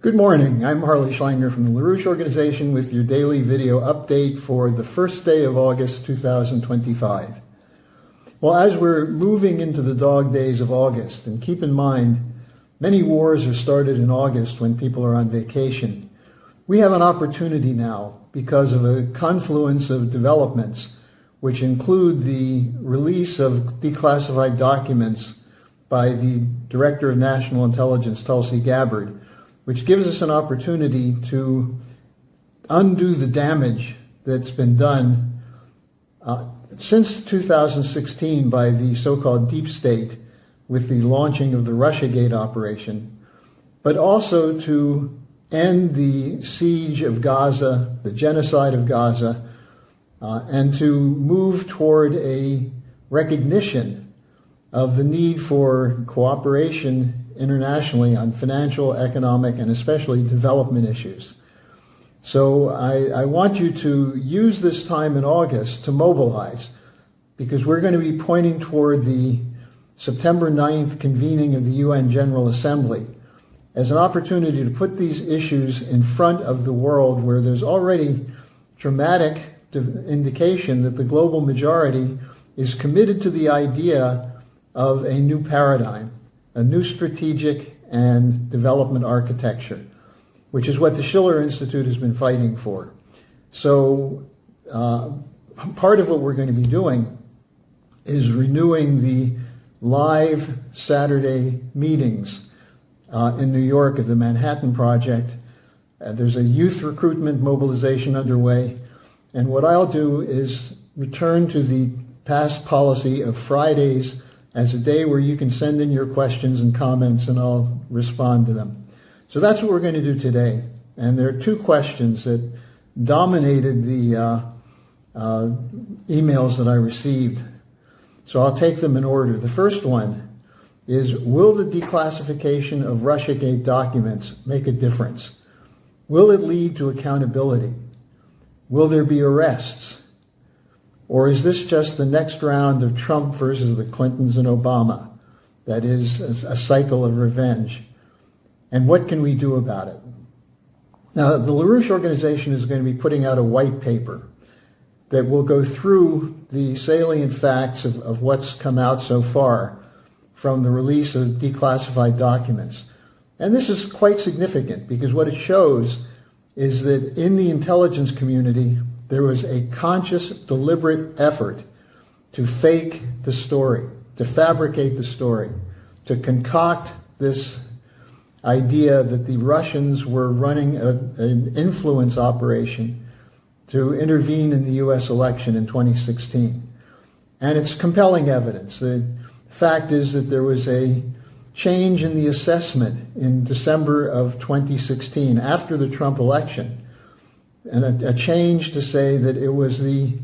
Good morning. I'm Harley Schleiner from the LaRouche Organization with your daily video update for the first day of August 2025. Well, as we're moving into the dog days of August, and keep in mind, many wars are started in August when people are on vacation, we have an opportunity now because of a confluence of developments which include the release of declassified documents by the Director of National Intelligence, Tulsi Gabbard, which gives us an opportunity to undo the damage that's been done since 2016 by the so-called deep state with the launching of the Russiagate operation, but also to end the siege of Gaza, the genocide of Gaza, and to move toward a recognition of the need for cooperation internationally on financial, economic, and especially development issues. So I want you to use this time in August to mobilize, because we're going to be pointing toward the September 9th convening of the UN General Assembly as an opportunity to put these issues in front of the world, where there's already dramatic indication that the global majority is committed to the idea of a new paradigm, a new strategic and development architecture, which is what the Schiller Institute has been fighting for. So part of what we're going to be doing is renewing the live Saturday meetings in New York of the Manhattan Project. There's a youth recruitment mobilization underway. And what I'll do is return to the past policy of Fridays as a day where you can send in your questions and comments and I'll respond to them. So that's what we're going to do today. And there are two questions that dominated the emails that I received. So I'll take them in order. The first one is, will the declassification of Russiagate documents make a difference? Will it lead to accountability? Will there be arrests? Or is this just the next round of Trump versus the Clintons and Obama? That is a cycle of revenge. And what can we do about it? Now, the LaRouche Organization is going to be putting out a white paper that will go through the salient facts of what's come out so far from the release of declassified documents. And this is quite significant because what it shows is that in the intelligence community, there was a conscious, deliberate effort to fake the story, to fabricate the story, to concoct this idea that the Russians were running an influence operation to intervene in the U.S. election in 2016. And it's compelling evidence. The fact is that there was a change in the assessment in December of 2016 after the Trump election, and a change to say that it was the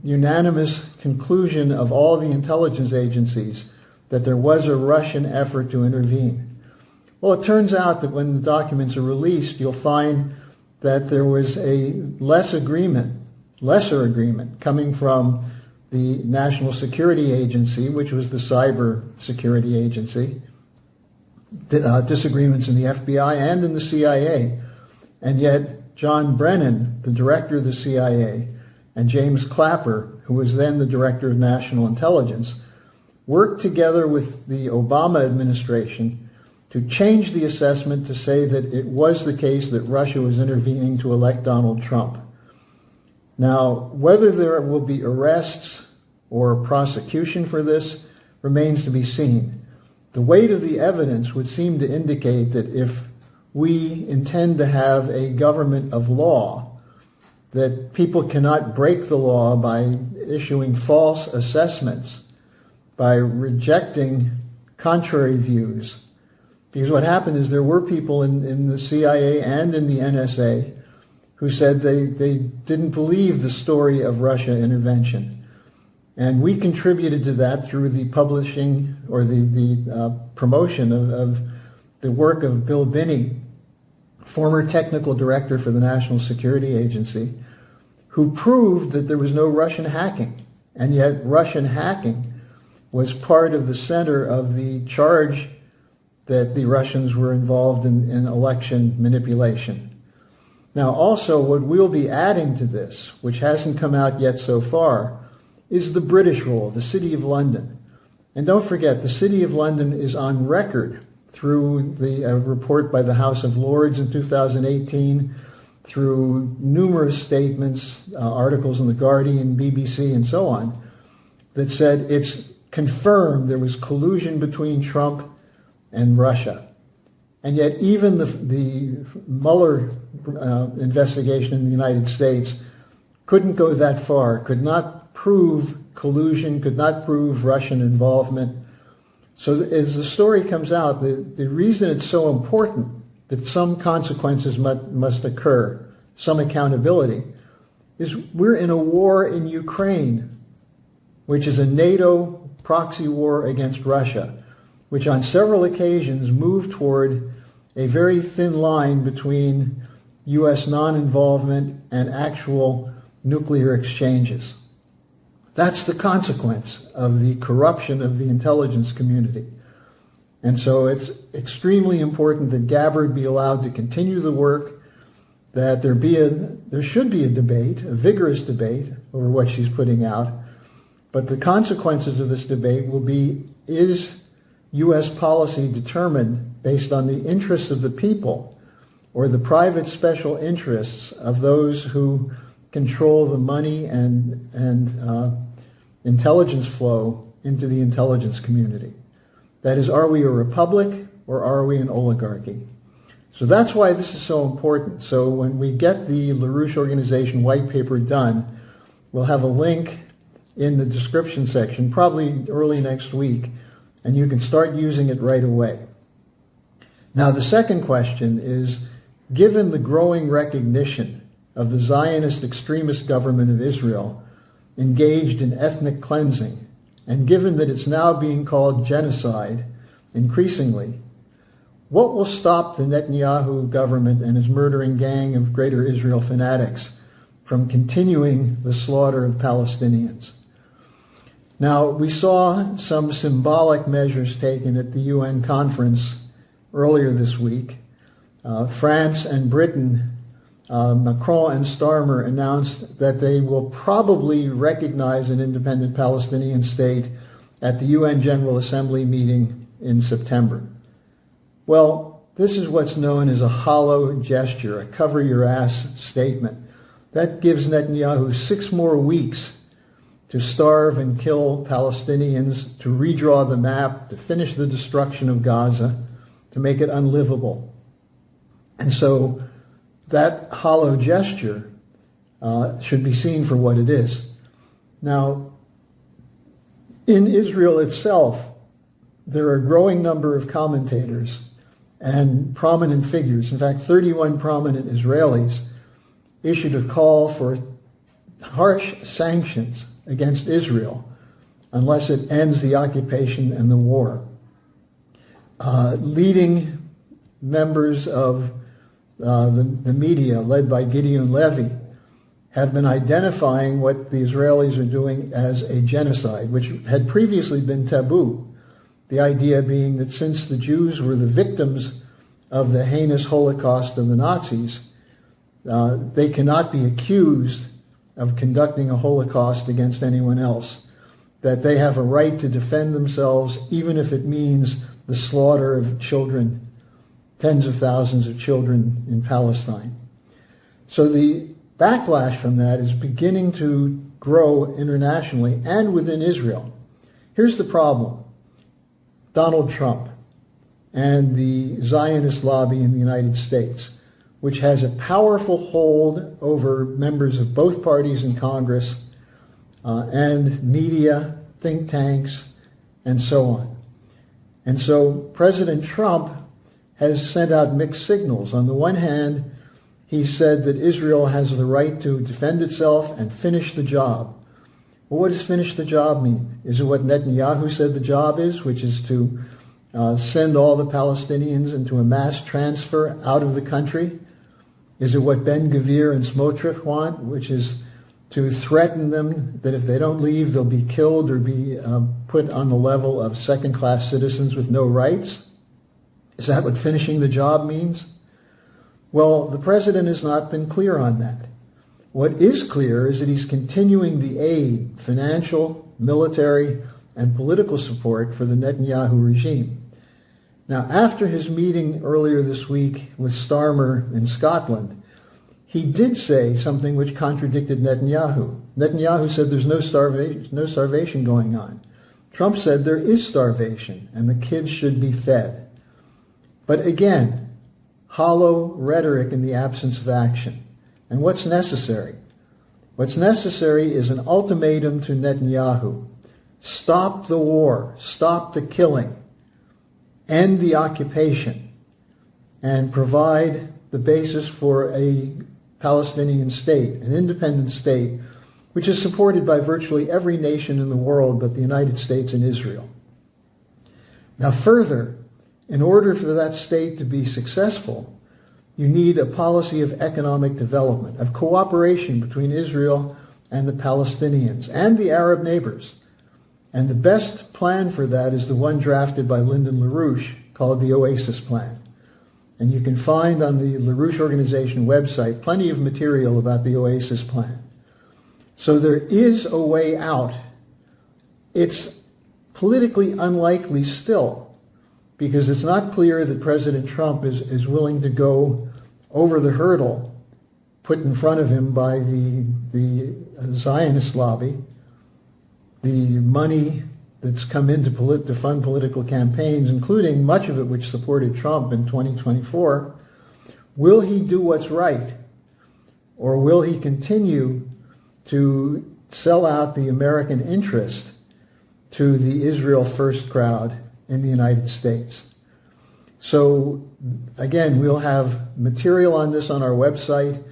unanimous conclusion of all the intelligence agencies that there was a Russian effort to intervene. Well, it turns out that when the documents are released, you'll find that there was a lesser agreement coming from the National Security Agency, which was the cyber security agency, disagreements in the FBI and in the CIA, and yet John Brennan, the director of the CIA, and James Clapper, who was then the director of national intelligence, worked together with the Obama administration to change the assessment to say that it was the case that Russia was intervening to elect Donald Trump. Now, whether there will be arrests or prosecution for this remains to be seen. The weight of the evidence would seem to indicate that if we intend to have a government of law, that people cannot break the law by issuing false assessments, by rejecting contrary views. Because what happened is there were people in the CIA and in the NSA who said they didn't believe the story of Russia intervention. And we contributed to that through the publishing or the promotion of the work of Bill Binney, former technical director for the National Security Agency, who proved that there was no Russian hacking. And yet Russian hacking was part of the center of the charge that the Russians were involved in election manipulation. Now, also, what we'll be adding to this, which hasn't come out yet so far, is the British role, the City of London. And don't forget, the City of London is on record through the report by the House of Lords in 2018, through numerous statements, articles in The Guardian, BBC, and so on, that said it's confirmed there was collusion between Trump and Russia. And yet even the Mueller investigation in the United States couldn't go that far, could not prove collusion, could not prove Russian involvement. So as the story comes out, the reason it's so important that some consequences must occur, some accountability, is we're in a war in Ukraine, which is a NATO proxy war against Russia, which on several occasions moved toward a very thin line between U.S. non-involvement and actual nuclear exchanges. That's the consequence of the corruption of the intelligence community. And so it's extremely important that Gabbard be allowed to continue the work, that there should be a debate, a vigorous debate over what she's putting out. But the consequences of this debate will be, is U.S. policy determined based on the interests of the people or the private special interests of those who control the money and intelligence flow into the intelligence community? That is, are we a republic or are we an oligarchy? So that's why this is so important. So when we get the LaRouche Organization white paper done, we'll have a link in the description section, probably early next week, and you can start using it right away. Now, the second question is, given the growing recognition of the Zionist extremist government of Israel engaged in ethnic cleansing, and given that it's now being called genocide increasingly, what will stop the Netanyahu government and his murdering gang of Greater Israel fanatics from continuing the slaughter of Palestinians? Now, we saw some symbolic measures taken at the UN conference earlier this week. France and Britain, Macron and Starmer announced that they will probably recognize an independent Palestinian state at the UN General Assembly meeting in September. Well, this is what's known as a hollow gesture, a cover-your-ass statement. That gives Netanyahu 6 more weeks to starve and kill Palestinians, to redraw the map, to finish the destruction of Gaza, to make it unlivable. And so that hollow gesture should be seen for what it is. Now, in Israel itself, there are a growing number of commentators and prominent figures. In fact, 31 prominent Israelis issued a call for harsh sanctions against Israel unless it ends the occupation and the war. Leading members of the media, led by Gideon Levy, have been identifying what the Israelis are doing as a genocide, which had previously been taboo. The idea being that since the Jews were the victims of the heinous Holocaust of the Nazis, they cannot be accused of conducting a Holocaust against anyone else, that they have a right to defend themselves even if it means the slaughter of children, tens of thousands of children in Palestine. So the backlash from that is beginning to grow internationally and within Israel. Here's the problem. Donald Trump and the Zionist lobby in the United States, which has a powerful hold over members of both parties in Congress and media, think tanks, and so on. And so President Trump has sent out mixed signals. On the one hand, he said that Israel has the right to defend itself and finish the job. Well, what does finish the job mean? Is it what Netanyahu said the job is, which is to send all the Palestinians into a mass transfer out of the country? Is it what Ben-Gvir and Smotrich want, which is to threaten them that if they don't leave, they'll be killed or be put on the level of second-class citizens with no rights? Is that what finishing the job means? Well, the president has not been clear on that. What is clear is that he's continuing the aid, financial, military, and political support for the Netanyahu regime. Now, after his meeting earlier this week with Starmer in Scotland, he did say something which contradicted Netanyahu. Netanyahu said there's no starvation going on. Trump said there is starvation and the kids should be fed. But again, hollow rhetoric in the absence of action. And what's necessary? What's necessary is an ultimatum to Netanyahu. Stop the war, stop the killing, end the occupation, and provide the basis for a Palestinian state, an independent state, which is supported by virtually every nation in the world but the United States and Israel. Now further, in order for that state to be successful, you need a policy of economic development, of cooperation between Israel and the Palestinians and the Arab neighbors. And the best plan for that is the one drafted by Lyndon LaRouche called the Oasis Plan. And you can find on the LaRouche Organization website plenty of material about the Oasis Plan. So there is a way out. It's politically unlikely still, because it's not clear that President Trump is willing to go over the hurdle put in front of him by the Zionist lobby, the money that's come in to fund political campaigns, including much of it which supported Trump in 2024. Will he do what's right? Or will he continue to sell out the American interest to the Israel First crowd in the United States? So again, we'll have material on this on our website.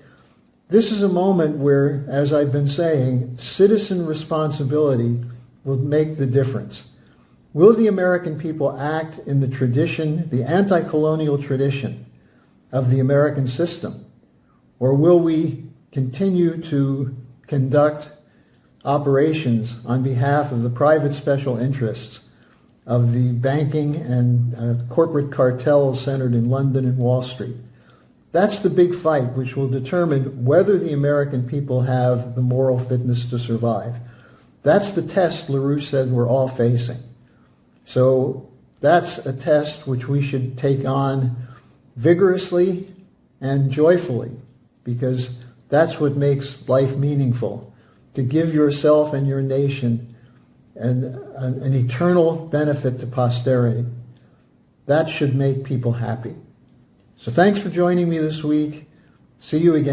This is a moment where, as I've been saying, citizen responsibility will make the difference. Will the American people act in the tradition, the anti-colonial tradition of the American system? Or will we continue to conduct operations on behalf of the private special interests of the banking and corporate cartels centered in London and Wall Street? That's the big fight which will determine whether the American people have the moral fitness to survive. That's the test LaRouche said we're all facing. So that's a test which we should take on vigorously and joyfully, because that's what makes life meaningful, to give yourself and your nation an eternal benefit to posterity. That should make people happy. So thanks for joining me this week. See you again.